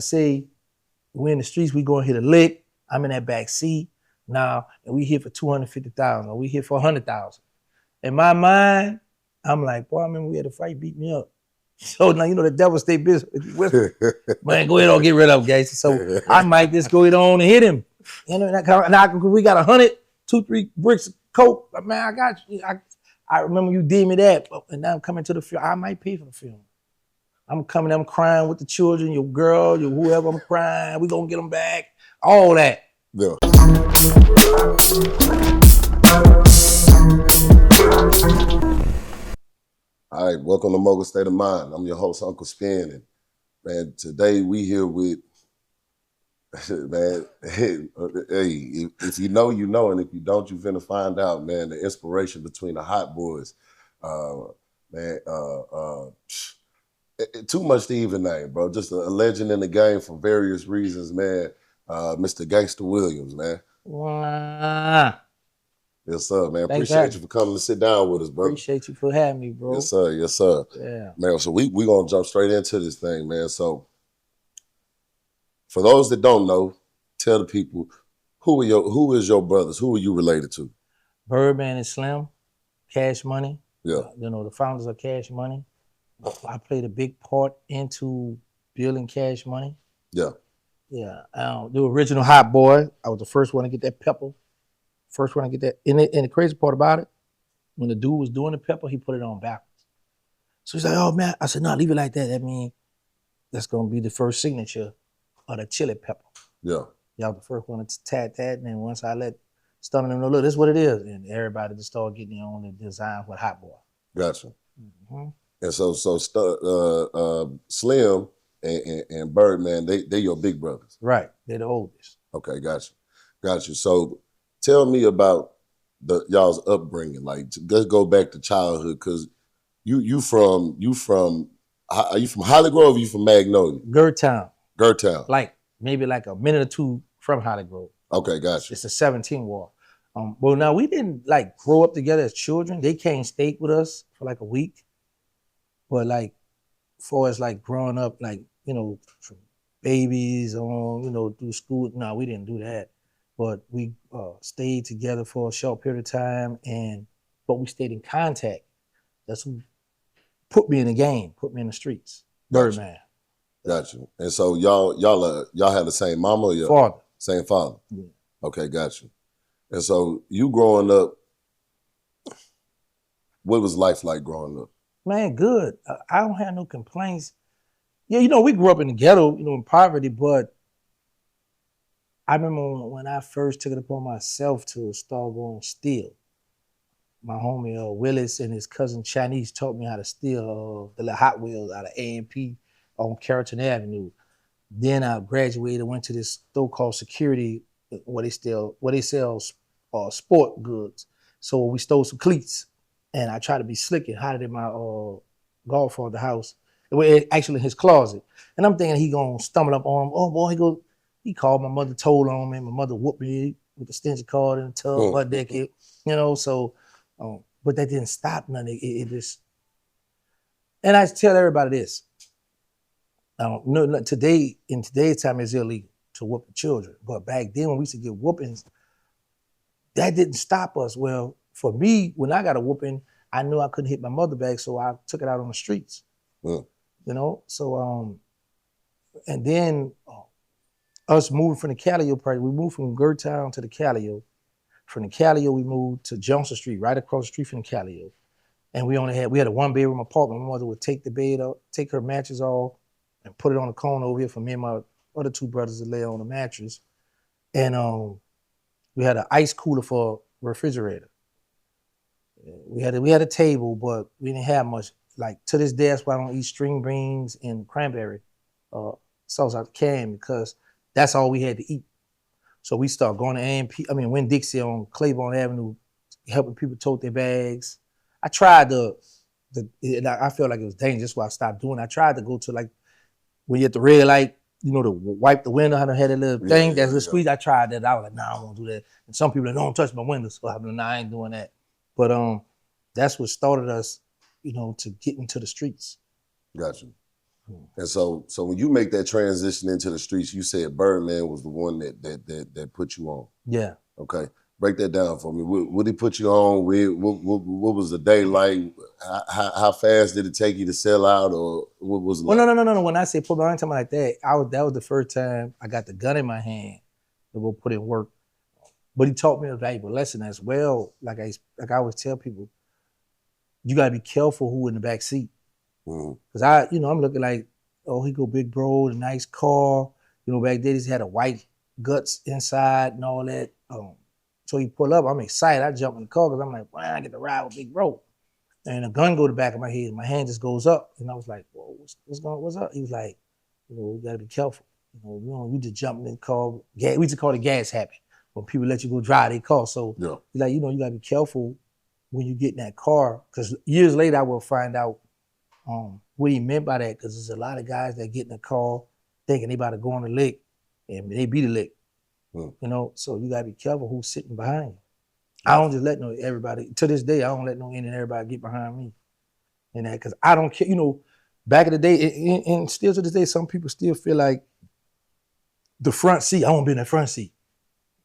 Say we're in the streets, we going to hit a lick. I'm in that back seat now, and we here for 250,000, or we here for 100,000. In my mind, I'm like, boy, I remember we had a fight, beat me up. So now you know the devil stay busy. Man, go ahead and get rid of him, guys. So I might just go ahead on and hit him. You know, now we got 100, 2-3 bricks of coke. Man, I got you. I remember you did me that, and now I'm coming to the film. I might pay for the film. I'm coming, I'm crying with the children, your girl, your whoever, I'm crying. We gonna get them back. All that. Yeah. All right, welcome to Mogul State of Mind. I'm your host, Uncle Spin, and man, today we here with, man, hey, if you know, you know, and if you don't, you finna find out, man, the inspiration between the Hot Boys, man, too much to even name, bro. Just a legend in the game for various reasons, man. Mr. Gangsta Williams, man. Wow. Yes, sir, man. Thanks Appreciate you for coming to sit down with us, bro. Appreciate you for having me, bro. Yes, sir. Yes, sir. Yeah. Man, so we gonna jump straight into this thing, man. So for those that don't know, tell the people who is your brothers? Who are you related to? Birdman and Slim, Cash Money. Yeah. You know, the founders of Cash Money. I played a big part into building Cash Money. Yeah. Yeah. The original Hot Boy. I was the first one to get that pepper. First one to get that. And the crazy part about it, when the dude was doing the pepper, he put it on backwards. So he's like, oh man. I said, no, leave it like that. That means that's gonna be the first signature of the chili pepper. Yeah. Y'all the first one to tat that, and then once I let Stunning them know, look, this is what it is. And everybody just started getting their own design with Hot Boy. Gotcha. Mm-hmm. And so Slim and Birdman, they your big brothers. Right. They're the oldest. Okay, gotcha. So tell me about y'all's upbringing. Like, let's go back to childhood, because you from are you from Holly Grove or you from Magnolia? Gertown. Like maybe like a minute or two from Holly Grove. Okay, gotcha. It's a 17 ward. Well, now we didn't like grow up together as children. They came stay with us for like a week. But like, for as like growing up, like, you know, from babies on, you know, through school, no, we didn't do that. But we stayed together for a short period of time, but we stayed in contact. That's who put me in the game, put me in the streets. Gotcha. Birdman. Gotcha. And so y'all have the same mama or your Father. Same father? Yeah. Okay, gotcha. And so you growing up, what was life like growing up? Man, good. I don't have no complaints. Yeah, you know, we grew up in the ghetto, you know, in poverty, but I remember when I first took it upon myself to start going steal. My homie Willis and his cousin Chinese taught me how to steal the Hot Wheels out of A&P on Carrollton Avenue. Then I graduated, went to this store called Security, where they sell sport goods. So we stole some cleats, and I tried to be slick and hide it in my godfather's house. Actually in his closet. And I'm thinking he gonna stumble up on him. Oh boy, he called my mother, told on me. My mother whooped me with the extension cord in the tub, butt naked, you know. So, but that didn't stop nothing. It just, and I tell everybody this. No, today, in today's time, it's illegal to whoop the children. But back then, when we used to get whoopings, that didn't stop us. Well, for me, when I got a whooping, I knew I couldn't hit my mother back, so I took it out on the streets. You know, so and then us moving from the Callio part, we moved from Gertown to the Callio. From the Callio, we moved to Johnson Street, right across the street from the Callio. And we had a 1-bedroom apartment. My mother would take the bed up, take her mattress off, and put it on the corner over here for me and my other two brothers to lay on the mattress. And we had an ice cooler for refrigerator. We had a table, but we didn't have much. Like, to this day, that's why I don't eat string beans and cranberry sauce out the can, because that's all we had to eat. So we started going to Winn-Dixie on Claiborne Avenue, helping people tote their bags. I tried I felt like it was dangerous, so I stopped doing it. I tried to go to, like, when you're at the red light, you know, to wipe the window, how I had a little thing, that's a squeeze. I tried that. I was like, nah, I won't do that. And some people are like, don't touch my windows. So I'm like, nah, I ain't doing that. But that's what started us, you know, to get into the streets. Gotcha. And so when you make that transition into the streets, you said Birdman was the one that put you on. Yeah. Okay, break that down for me. What did he put you on with? What was the day like? How fast did it take you to sell out, or what was it like? Well, no. When I say put my time like that, that was the first time I got the gun in my hand to go put in work. But he taught me a valuable lesson as well. Like I always tell people, you gotta be careful who in the back seat. Cause I'm looking like, oh, he go big bro, the nice car. Back then he had a white guts inside and all that. So he pull up, I'm excited. I jump in the car because I'm like, wow, I get to ride with big bro. And a gun go to the back of my head, and my hand just goes up. And I was like, whoa, what's up? He was like, you gotta be careful. You just jump in the car. We just call it gas habit. When people let you go drive their car. So he's like, you gotta be careful when you get in that car. Because years later, I will find out what he meant by that, because there's a lot of guys that get in the car thinking they about to go on the lick, and they be the lick. So you gotta be careful who's sitting behind you. I don't just let everybody, to this day, I don't let any and everybody get behind me. And that, because I don't care, back in the day, and still to this day, some people still feel like the front seat, I want to be in the front seat.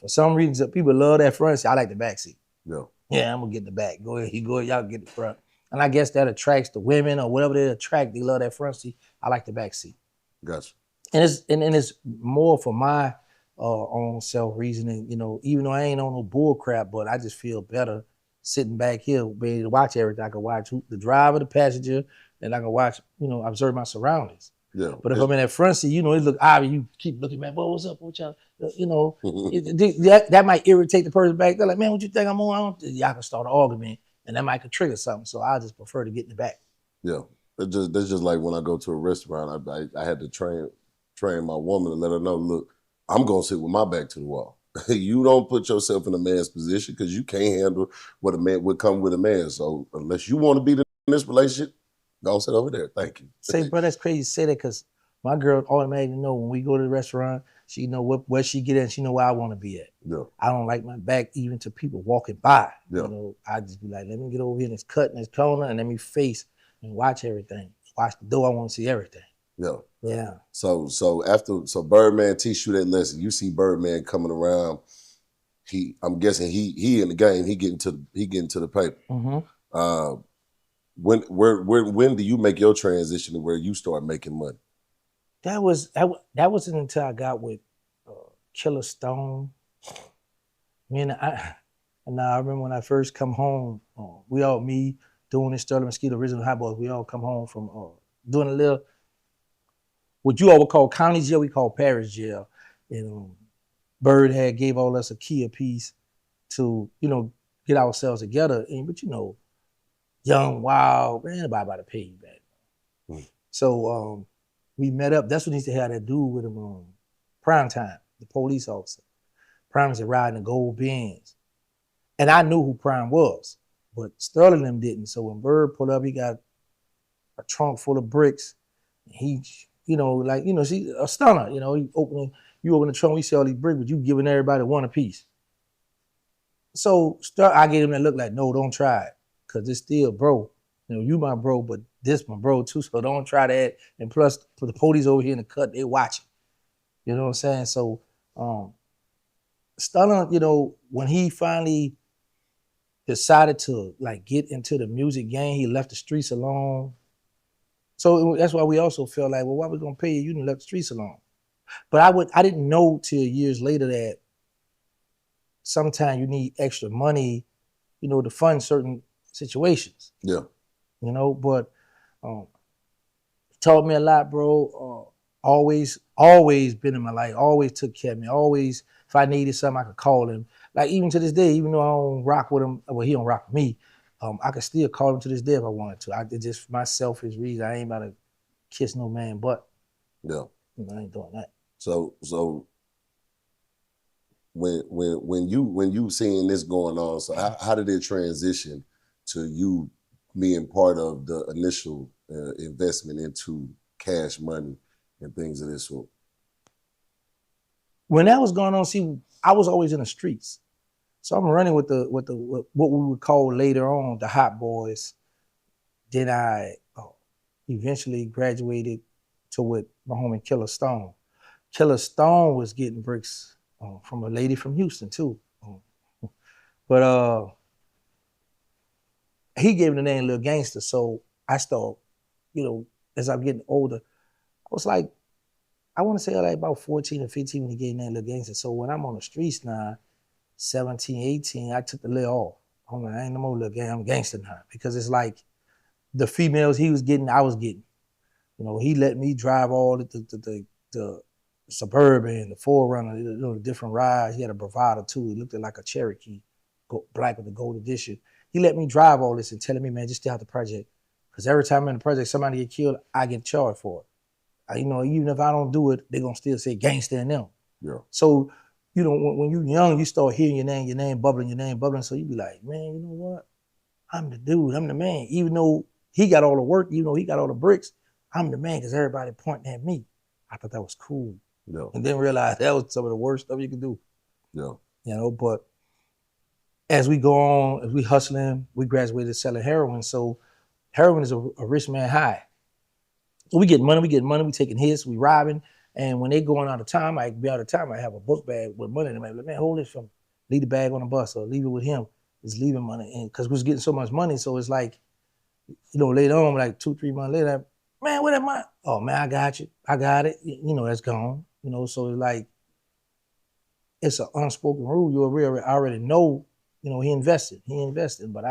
For some reason, people love that front seat. I like the back seat. Yeah, I'm gonna get in the back. Go ahead, y'all get the front. And I guess that attracts the women or whatever they attract. They love that front seat. I like the back seat. Gotcha. And it's more for my own self reasoning. Even though I ain't on no bull crap, but I just feel better sitting back here, being able to watch everything. I can watch the driver, the passenger, and I can watch, observe my surroundings. Yeah. But if I'm in that front seat, it look obvious. You keep looking back. Well, what's up? What y'all? That might irritate the person back there. Like, man, what you think I'm on? Y'all can start an argument, and that might could trigger something. So I just prefer to get in the back. Yeah, that's just like when I go to a restaurant. I had to train my woman and let her know, look, I'm gonna sit with my back to the wall. You don't put yourself in a man's position because you can't handle what a man would come with a man. So unless you want to be in this relationship, go sit over there. Thank you. Say, bro, that's crazy to say that, because my girl automatically know when we go to the restaurant, she know where she get at, she know where I want to be at. Yeah. I don't like my back even to people walking by. Yeah. I just be like, let me get over here in this cut in this corner and let me face and watch everything. Watch the door, I want to see everything. Yeah. Yeah. So Birdman teach you that lesson. You see Birdman coming around. I'm guessing he in the game. He getting to the paper. Mm-hmm. When do you make your transition to where you start making money? That wasn't until I got with Killer Stone. I remember when I first come home. Me doing this Sterling Mosquito Original Hot Boys. We all come home from doing a little, what you all would call county jail, we call parish jail. And Bird gave all us a key apiece to get ourselves together. But young, wild, man, nobody about to pay you back. So we met up. That's what he used to have that dude with him, Prime Time, the police officer. Prime was riding the gold Benz. And I knew who Prime was, but Sterling them didn't. So when Bird pulled up, he got a trunk full of bricks. He, see, a stunner, you open the trunk, we see all these bricks, but you giving everybody one apiece. So I gave him that look like, no, don't try it, because it's still bro. You my bro, but this my bro too, so don't try that. And plus, for the police over here in the cut, they watching. You know what I'm saying? So, Stunner, when he finally decided to get into the music game, he left the streets alone. So that's why we also felt like, well, why we gonna pay you? You didn't left the streets alone. But I didn't know till years later that sometimes you need extra money, to fund certain situations. Yeah. But taught me a lot, bro. Always been in my life. Always took care of me. Always, if I needed something, I could call him. Like even to this day, even though I don't rock with him, well, he don't rock with me. I could still call him to this day if I wanted to. It's just my selfish reason. I ain't about to kiss no man butt. Yeah. I ain't doing that. So when you seeing this going on, so how did it transition to you being part of the initial investment into cash money and things of this sort? When that was going on, see, I was always in the streets. So I'm running with what we would call later on the Hot Boys. Then I eventually graduated to with my homie Killer Stone. Killer Stone was getting bricks from a lady from Houston too. But he gave me the name Lil Gangsta. So I started, as I'm getting older, I was like, I want to say like about 14 or 15 when he gave me the name Lil Gangsta. So when I'm on the streets now, 17, 18, I took the lid off. I'm like, I ain't no more Lil Gang, I'm gangster now. Because it's like the females he was getting, I was getting. He let me drive all the Suburban, the Forerunner, the different rides. He had a Bravado too. He looked like a Cherokee, black with the gold edition. He let me drive all this and telling me, man, just stay out the project. Because every time I'm in the project, somebody get killed, I get charged for it. Even if I don't do it, they're going to still say gangster in them. Yeah. So, when you're young, you start hearing your name bubbling. So you be like, man, you know what? I'm the dude, I'm the man. Even though he got all the work, he got all the bricks, I'm the man because everybody pointing at me. I thought that was cool. Yeah. And then realized that was some of the worst stuff you could do. Yeah. But as we go on, as we hustling, we graduated selling heroin. So heroin is a rich man high. So we get money, we taking hits, we robbing. And when they going out of time, I be out of time, I have a book bag with money. And I'm like, man, hold this from me. Leave the bag on the bus or leave it with him. It's leaving money. And because we was getting so much money, so it's like, later on, like 2-3 months later, man, where that money? Oh man, I got you. I got it. That's gone. So it's like, it's an unspoken rule. You already know, he invested. But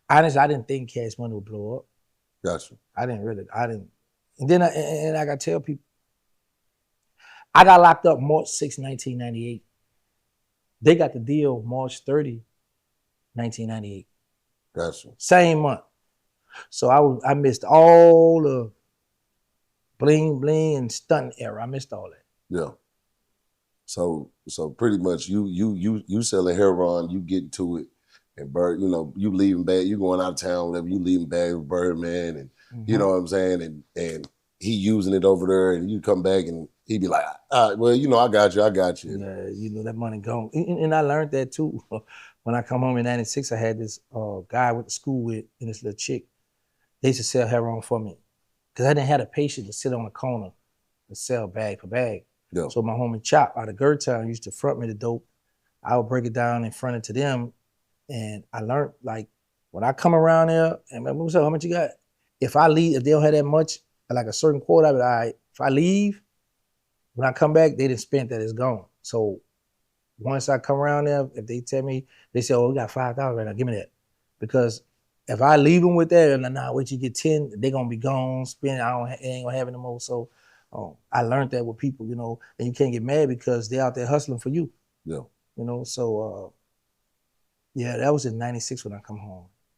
honestly, I didn't think cash money would blow up. Gotcha. I didn't. And then I got to tell people, I got locked up March 6, 1998. They got the deal March 30, 1998. Gotcha. Same month. So I missed all the bling and stunt era. I missed all that. Yeah. So pretty much you selling heroin, you get to it, and Bird, you leaving bad, you going out of town, whatever, you leaving bad with Birdman, and you know what I'm saying, and he using it over there, and you come back and he be like, all right, well, I got you. Yeah, that money gone. And I learned that too. When I come home in 96, I had this guy I went to school with and this little chick. They used to sell heroin for me. Because I didn't have the patience to sit on the corner and sell bag for bag. Yeah. So my homie Chop out of Gertown used to front me the dope. I would break it down and front it to them. And I learned, like, when I come around there, and what's up, how much you got? If I leave, if they don't have that much, like a certain quota, I'd be like, all right, if I leave, when I come back, they didn't spend that, it's gone. So once I come around there, if they tell me, they say, oh, we got 5,000 right now, give me that. Because if I leave them with that, and nah, wait till you get 10, they're gonna be gone, spend, it ain't gonna have it no more. So I learned that with people, and you can't get mad because they're out there hustling for you. Yeah. So yeah, that was in 96 when I come home.